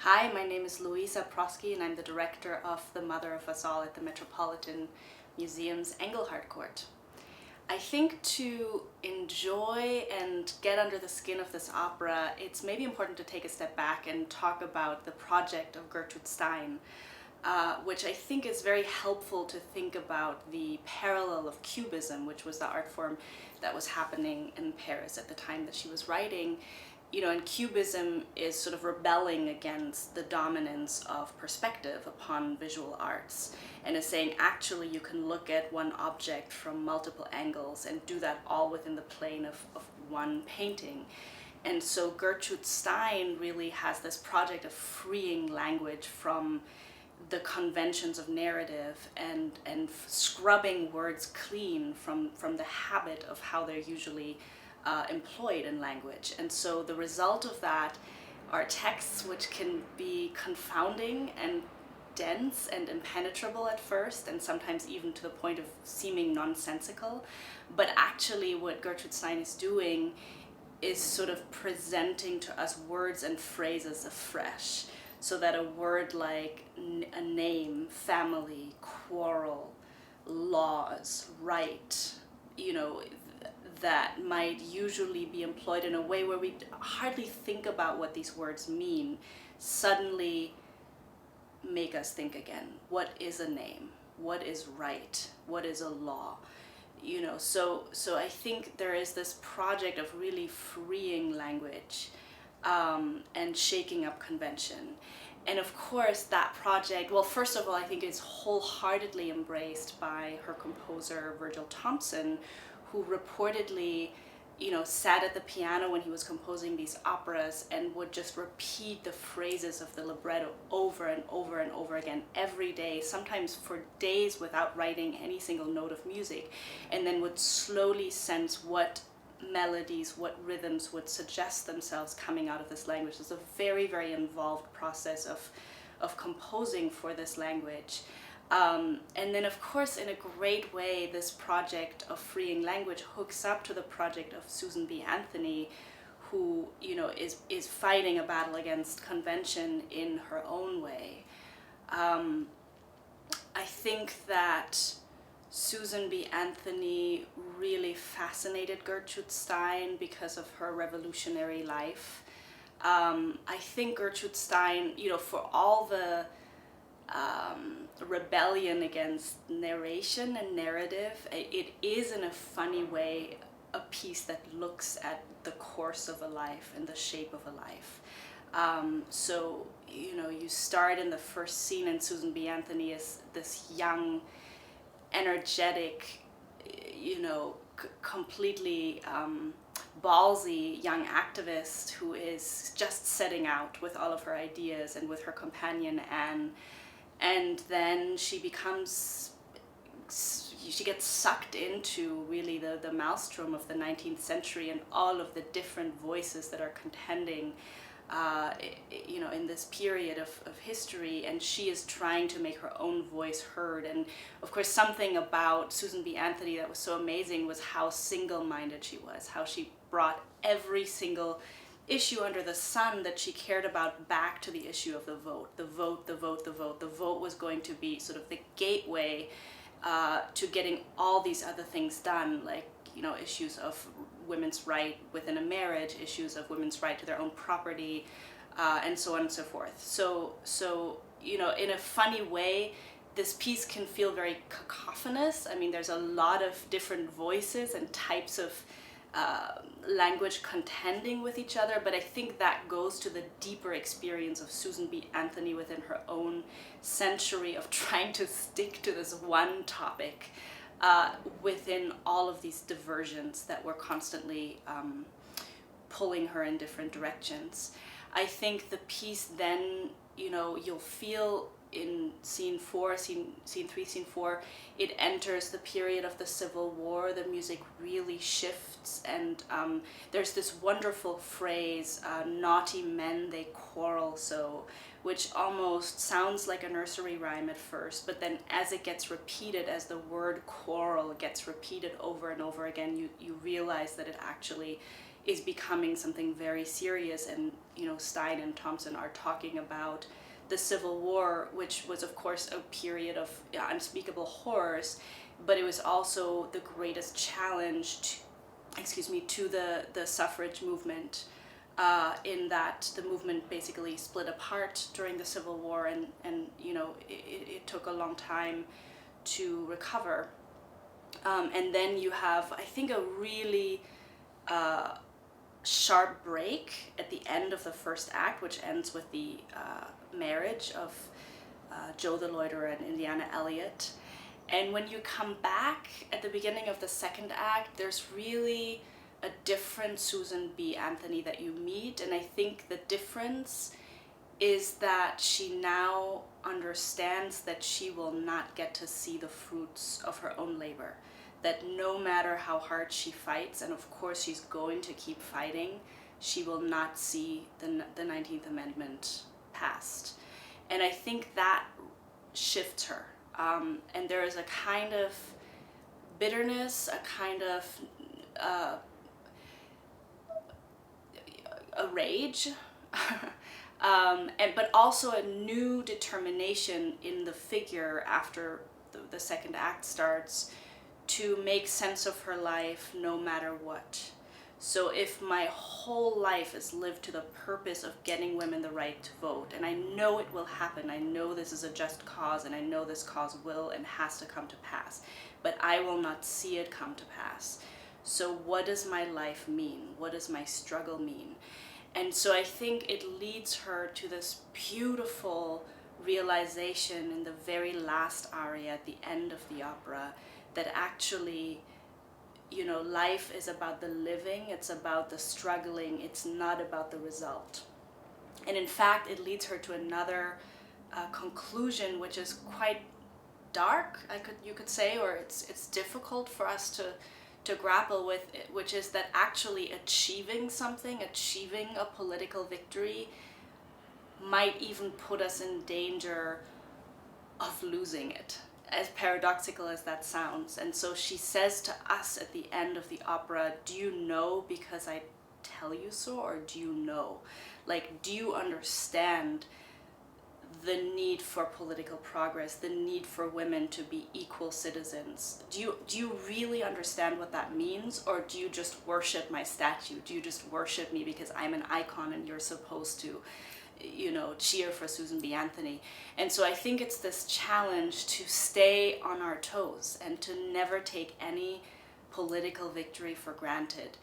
Hi, my name is Louisa Proske and I'm the director of The Mother of Us All at the Metropolitan Museum's Engelhardt Court. I think to enjoy and get under the skin of this opera, it's maybe important to take a step back and talk about the project of Gertrude Stein, which I think is very helpful to think about the parallel of Cubism, which was the art form that was happening in Paris at the time that she was writing. And Cubism is sort of rebelling against the dominance of perspective upon visual arts and is saying actually you can look at one object from multiple angles and do that all within the plane of one painting. And so Gertrude Stein really has this project of freeing language from the conventions of narrative and scrubbing words clean from the habit of how they're usually employed in language. And so the result of that are texts which can be confounding and dense and impenetrable at first, and sometimes even to the point of seeming nonsensical. But actually what Gertrude Stein is doing is sort of presenting to us words and phrases afresh, so that a word like a name, family, quarrel, laws, right, that might usually be employed in a way where we hardly think about what these words mean, suddenly make us think again. What is a name? What is right? What is a law? So I think there is this project of really freeing language and shaking up convention. And of course that project, well, first of all, I think it's wholeheartedly embraced by her composer Virgil Thompson, who reportedly, sat at the piano when he was composing these operas and would just repeat the phrases of the libretto over and over and over again every day, sometimes for days without writing any single note of music, and then would slowly sense what melodies, what rhythms would suggest themselves coming out of this language. It's a very, very involved process of composing for this language. And then, of course, in a great way, this project of freeing language hooks up to the project of Susan B. Anthony, who, is fighting a battle against convention in her own way. I think that Susan B. Anthony really fascinated Gertrude Stein because of her revolutionary life. I think Gertrude Stein, for all the rebellion against narration and narrative, it is in a funny way a piece that looks at the course of a life and the shape of a life. So you start in the first scene and Susan B. Anthony is this young, energetic, completely ballsy young activist who is just setting out with all of her ideas and with her companion Anne. And then she gets sucked into really the maelstrom of the 19th century and all of the different voices that are contending in this period of history, and she is trying to make her own voice heard. And of course something about Susan B. Anthony that was so amazing was how single-minded she was, how she brought every single issue under the sun that she cared about back to the issue of the vote. The vote, the vote, the vote. The vote was going to be sort of the gateway to getting all these other things done, like issues of women's right within a marriage, issues of women's right to their own property, and so on and so forth. So in a funny way, this piece can feel very cacophonous. I mean, there's a lot of different voices and types of language contending with each other, but I think that goes to the deeper experience of Susan B. Anthony within her own century of trying to stick to this one topic within all of these diversions that were constantly pulling her in different directions. I think the piece then, you'll feel in scene 3, scene 4, it enters the period of the Civil War. The music really shifts, and there's this wonderful phrase, naughty men, they quarrel so, which almost sounds like a nursery rhyme at first, but then as it gets repeated, as the word quarrel gets repeated over and over again, you realize that it actually is becoming something very serious. And, you know, Stein and Thompson are talking about the Civil War, which was, of course, a period of unspeakable horrors, but it was also the greatest challenge to the suffrage movement, in that the movement basically split apart during the Civil War, and you know, it took a long time to recover. And then you have, I think, a really sharp break at the end of the first act, which ends with the marriage of Joe the Loiterer and Indiana Elliott. And when you come back at the beginning of the second act, there's really a different Susan B. Anthony that you meet. And I think the difference is that she now understands that she will not get to see the fruits of her own labor. That no matter how hard she fights, and of course she's going to keep fighting, she will not see the 19th Amendment passed. And I think that shifts her. And there is a kind of bitterness, a kind of a rage, but also a new determination in the figure after the second act starts, to make sense of her life no matter what. So if my whole life is lived to the purpose of getting women the right to vote, and I know it will happen, I know this is a just cause, and I know this cause will and has to come to pass, but I will not see it come to pass. So what does my life mean? What does my struggle mean? And so I think it leads her to this beautiful realization in the very last aria at the end of the opera, that actually, you know, life is about the living, it's about the struggling, it's not about the result. And in fact, it leads her to another conclusion, which is quite dark, you could say, or it's difficult for us to grapple with, which is that actually achieving something, achieving a political victory, might even put us in danger of losing it, as paradoxical as that sounds. And so she says to us at the end of the opera, do you know because I tell you so, or do you know? Like, do you understand the need for political progress, the need for women to be equal citizens? Do you really understand what that means, or do you just worship my statue? Do you just worship me because I'm an icon and you're supposed to, you know, cheer for Susan B. Anthony? And so I think it's this challenge to stay on our toes and to never take any political victory for granted.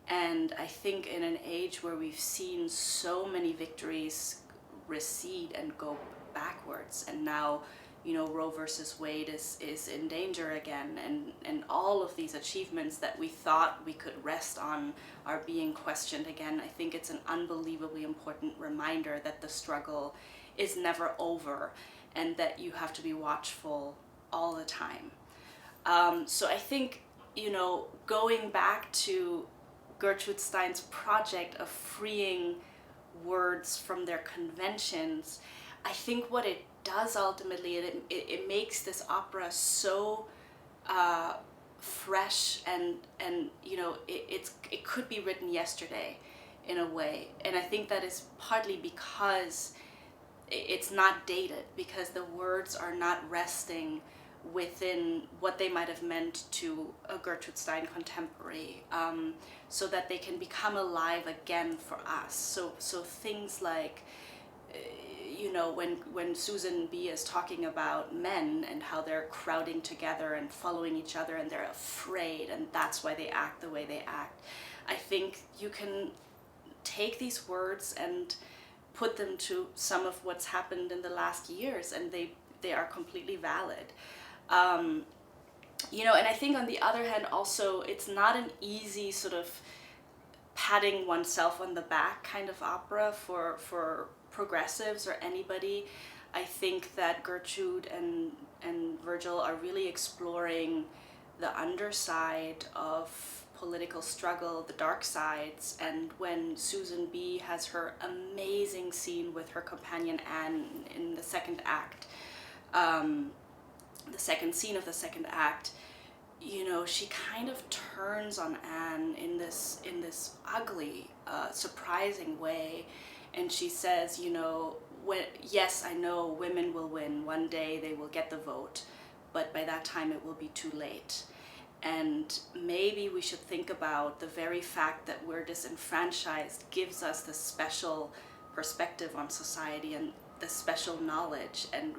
And I think in an age where we've seen so many victories recede and go backwards, and now, you know, Roe versus Wade is in danger again, and all of these achievements that we thought we could rest on are being questioned again. I think it's an unbelievably important reminder that the struggle is never over, and that you have to be watchful all the time. So I think, you know, going back to Gertrude Stein's project of freeing words from their conventions, I think what it does ultimately, it makes this opera so fresh, and you know, it could be written yesterday in a way. And I think that is partly because it's not dated, because the words are not resting within what they might have meant to a Gertrude Stein contemporary, so that they can become alive again for us. So things like, you know, when Susan B. is talking about men and how they're crowding together and following each other and they're afraid, and that's why they act the way they act, I think you can take these words and put them to some of what's happened in the last years, and they are completely valid. You know, and I think on the other hand also, it's not an easy sort of patting oneself on the back kind of opera for progressives or anybody. I think that Gertrude and Virgil are really exploring the underside of political struggle, the dark sides. And when Susan B. has her amazing scene with her companion Anne in the second act, the second scene of the second act, she kind of turns on Anne in this ugly, surprising way, and she says, yes, I know women will win. One day they will get the vote, but by that time it will be too late. And maybe we should think about the very fact that we're disenfranchised gives us this special perspective on society and the special knowledge. And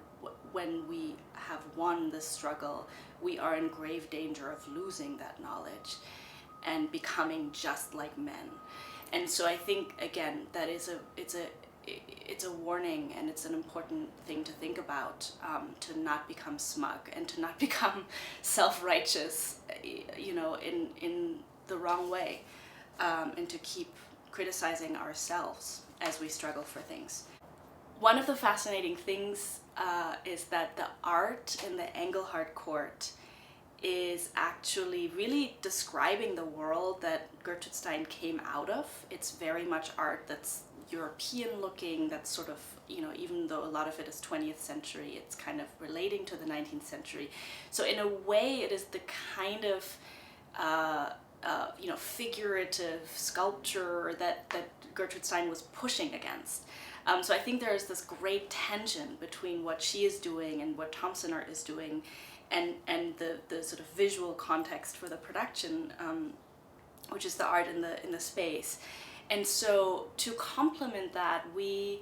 when we have won this struggle, we are in grave danger of losing that knowledge and becoming just like men. And so I think, again, that it's a warning, and it's an important thing to think about, to not become smug and to not become self-righteous, in the wrong way, and to keep criticizing ourselves as we struggle for things. One of the fascinating things is that the art in the Engelhard court is actually really describing the world that Gertrude Stein came out of. It's very much art that's European looking, that's sort of, even though a lot of it is 20th century, it's kind of relating to the 19th century. So in a way, it is the kind of, figurative sculpture that Gertrude Stein was pushing against. So I think there's this great tension between what she is doing and what Thompson Art is doing, and the sort of visual context for the production, which is the art in the space. And so to complement that, we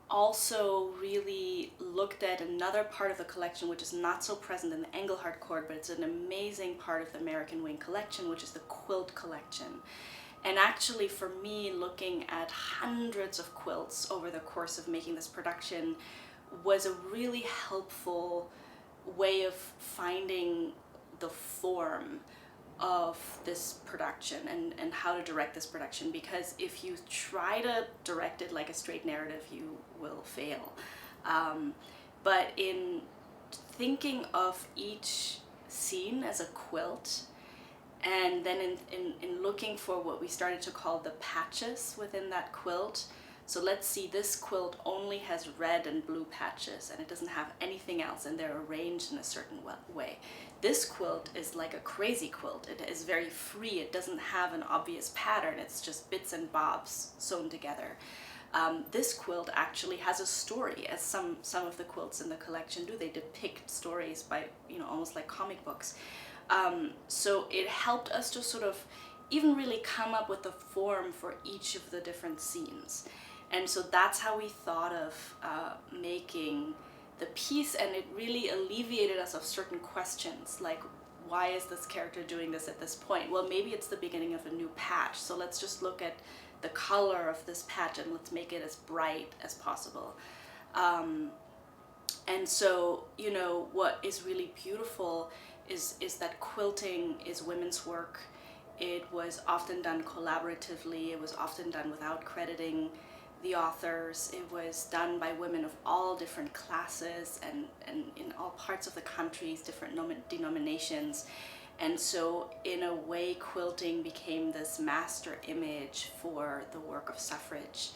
also really looked at another part of the collection which is not so present in the Engelhard court, but it's an amazing part of the American Wing collection, which is the quilt collection. And actually, for me, looking at hundreds of quilts over the course of making this production was a really helpful way of finding the form of this production and how to direct this production, because if you try to direct it like a straight narrative, you will fail. But in thinking of each scene as a quilt, and then in looking for what we started to call the patches within that quilt. So let's see, this quilt only has red and blue patches and it doesn't have anything else, and they're arranged in a certain way. This quilt is like a crazy quilt. It is very free. It doesn't have an obvious pattern. It's just bits and bobs sewn together. This quilt actually has a story, as some of the quilts in the collection do. They depict stories by, almost like comic books. So it helped us to sort of even really come up with the form for each of the different scenes. And so that's how we thought of making the piece, and it really alleviated us of certain questions, like, why is this character doing this at this point? Well, maybe it's the beginning of a new patch, so let's just look at the color of this patch and let's make it as bright as possible. And so, what is really beautiful is that quilting is women's work. It was often done collaboratively. It was often done without crediting the authors. It was done by women of all different classes and in all parts of the countries, different denominations. And so in a way, quilting became this master image for the work of suffrage,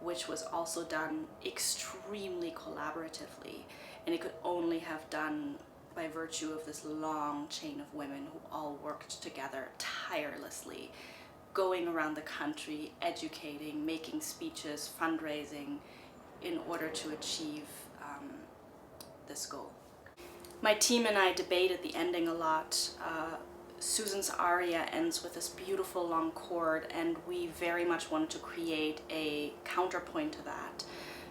which was also done extremely collaboratively. And it could only have done by virtue of this long chain of women who all worked together tirelessly, going around the country, educating, making speeches, fundraising, in order to achieve this goal. My team and I debated the ending a lot. Susan's aria ends with this beautiful long chord, and we very much wanted to create a counterpoint to that.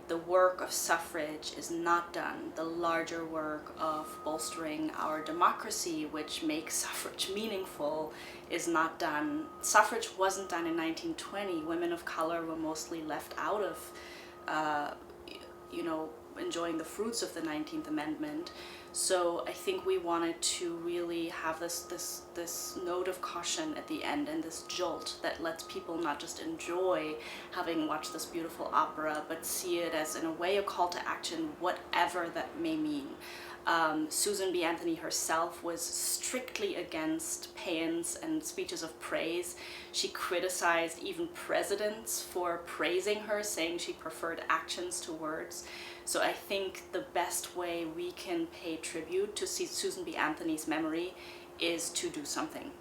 The work of suffrage is not done. The larger work of bolstering our democracy, which makes suffrage meaningful, is not done. Suffrage wasn't done in 1920. Women of color were mostly left out of, enjoying the fruits of the 19th Amendment. So I think we wanted to really have this note of caution at the end, and this jolt that lets people not just enjoy having watched this beautiful opera, but see it as, in a way, a call to action, whatever that may mean. Susan B. Anthony herself was strictly against paeans and speeches of praise. She criticized even presidents for praising her, saying she preferred actions to words. So I think the best way we can pay tribute to Susan B. Anthony's memory is to do something.